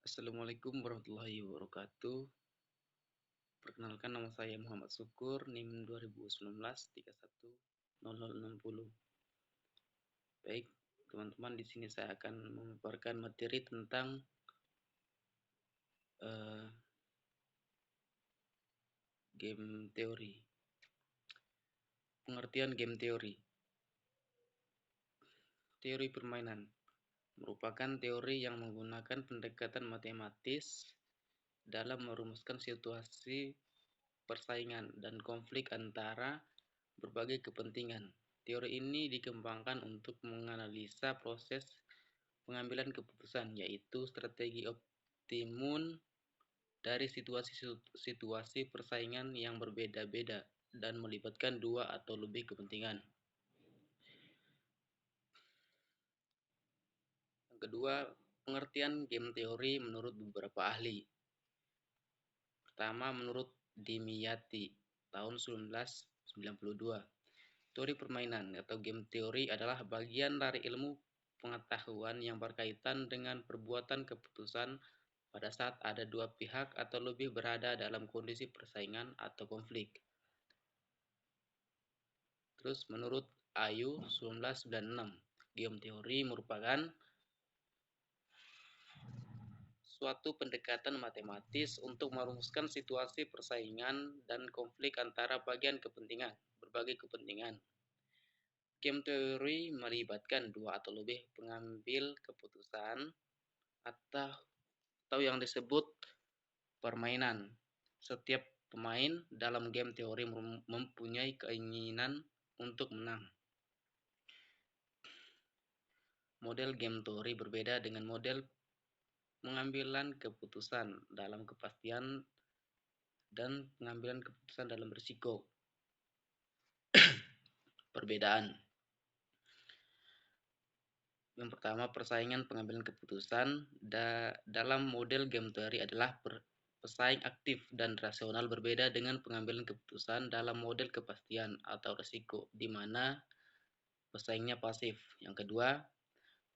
Assalamualaikum warahmatullahi wabarakatuh. Perkenalkan, nama saya Muhammad Syukur, NIM 2019 310060. Baik, teman-teman, di sini saya akan memaparkan materi tentang game teori. Pengertian game teori. Teori permainan merupakan teori yang menggunakan pendekatan matematis dalam merumuskan situasi persaingan dan konflik antara berbagai kepentingan. Teori ini dikembangkan untuk menganalisa proses pengambilan keputusan, yaitu strategi optimum dari situasi persaingan yang berbeda-beda dan melibatkan dua atau lebih kepentingan. Yang kedua, pengertian game teori menurut beberapa ahli. Pertama, menurut Dimyati tahun 1992. Teori permainan atau game teori adalah bagian dari ilmu pengetahuan yang berkaitan dengan perbuatan keputusan pada saat ada dua pihak atau lebih berada dalam kondisi persaingan atau konflik. Terus menurut Ayu 1996, game teori merupakan suatu pendekatan matematis untuk merumuskan situasi persaingan dan konflik antara berbagai kepentingan. Game teori melibatkan dua atau lebih pengambil keputusan atau yang disebut permainan. Setiap pemain dalam game teori mempunyai keinginan untuk menang. Model game teori berbeda dengan model pengambilan keputusan dalam kepastian dan pengambilan keputusan dalam risiko. Perbedaan. Yang pertama, persaingan pengambilan keputusan dalam model game teori adalah pesaing aktif dan rasional, berbeda dengan pengambilan keputusan dalam model kepastian atau risiko, di mana pesaingnya pasif. Yang kedua,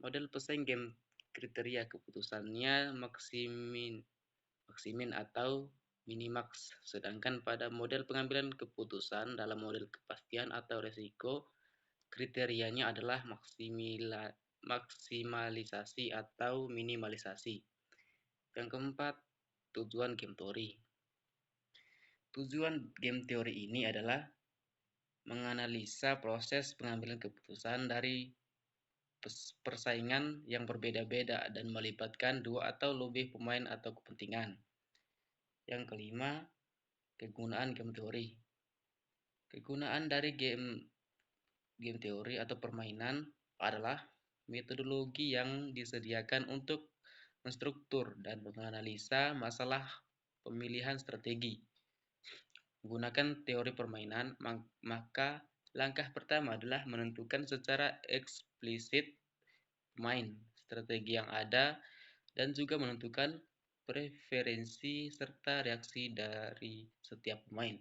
model pesaing game kriteria keputusannya maksimin atau minimax, sedangkan pada model pengambilan keputusan dalam model kepastian atau risiko, kriterianya adalah maksimalisasi atau minimalisasi. Yang keempat, tujuan game teori. Tujuan game teori ini adalah menganalisa proses pengambilan keputusan dari persaingan yang berbeda-beda dan melibatkan dua atau lebih pemain atau kepentingan. Yang kelima, kegunaan game teori. Kegunaan dari game teori atau permainan adalah metodologi yang disediakan untuk menstruktur dan menganalisa masalah pemilihan strategi. Menggunakan teori permainan, maka langkah pertama adalah menentukan secara eksplisit pemain, strategi yang ada, dan juga menentukan preferensi serta reaksi dari setiap pemain.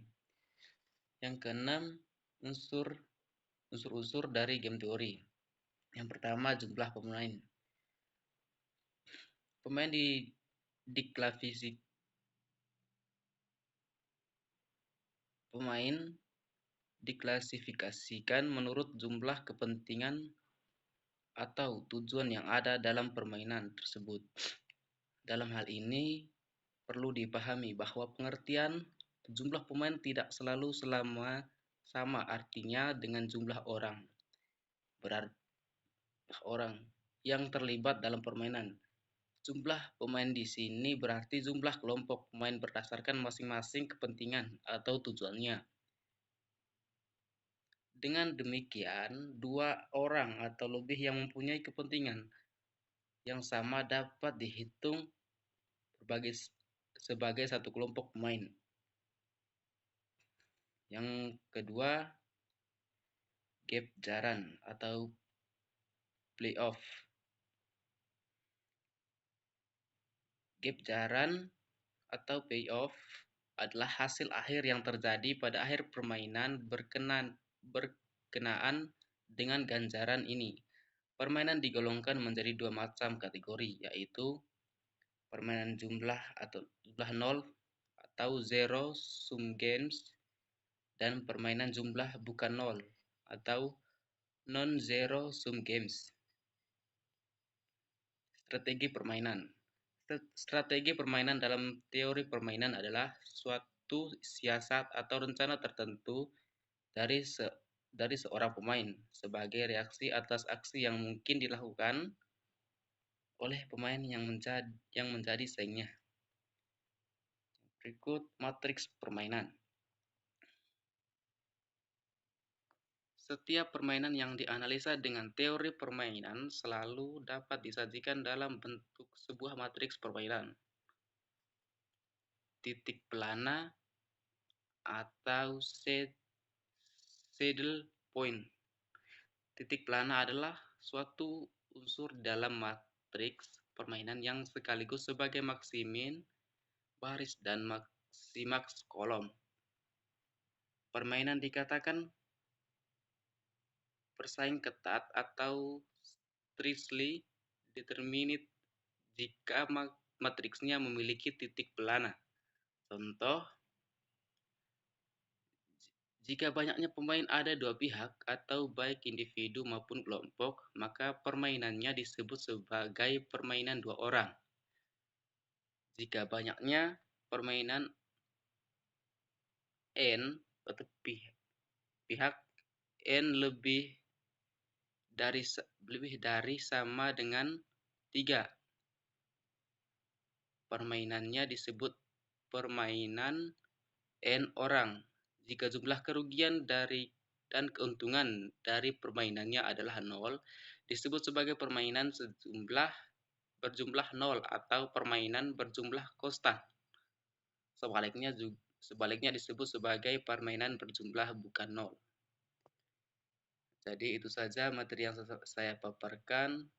Yang keenam, unsur-unsur dari game teori. Yang pertama, jumlah pemain. Pemain diklasifikasikan menurut jumlah kepentingan atau tujuan yang ada dalam permainan tersebut. Dalam hal ini, perlu dipahami bahwa pengertian jumlah pemain tidak selalu sama artinya dengan jumlah orang yang terlibat dalam permainan. Jumlah pemain di sini berarti jumlah kelompok pemain berdasarkan masing-masing kepentingan atau tujuannya. Dengan demikian, dua orang atau lebih yang mempunyai kepentingan yang sama dapat dihitung sebagai satu kelompok pemain. Yang kedua, gap jaran atau playoff. Gap jaran atau playoff adalah hasil akhir yang terjadi pada akhir permainan berkenaan dengan ganjaran ini. Permainan digolongkan menjadi dua macam kategori, yaitu permainan jumlah atau jumlah nol atau zero sum games, dan permainan jumlah bukan nol atau non-zero sum games. Strategi permainan. Strategi permainan dalam teori permainan adalah suatu siasat atau rencana tertentu dari seorang pemain sebagai reaksi atas aksi yang mungkin dilakukan oleh pemain yang menjadi saingnya. Berikut matriks permainan. Setiap permainan yang dianalisa dengan teori permainan selalu dapat disajikan dalam bentuk sebuah matriks permainan. Titik pelana atau saddle point. Titik pelana adalah suatu unsur dalam matriks permainan yang sekaligus sebagai maksimin baris dan maksimaks kolom. Permainan dikatakan bersaing ketat atau strictly determined jika matriksnya memiliki titik pelana. Contoh, jika banyaknya pemain ada dua pihak atau baik individu maupun kelompok, maka permainannya disebut sebagai permainan dua orang. Jika banyaknya permainan N atau pihak N lebih dari sama dengan 3, permainannya disebut permainan N orang. Jika jumlah kerugian dan keuntungan dari permainannya adalah 0, disebut sebagai permainan berjumlah 0 atau permainan berjumlah konstan. Sebaliknya disebut sebagai permainan berjumlah bukan 0. Jadi itu saja materi yang saya paparkan.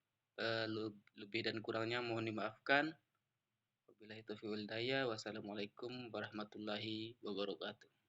Lebih dan kurangnya mohon dimaafkan. Wabillahi taufiq wal hidayah. Wassalamualaikum warahmatullahi wabarakatuh.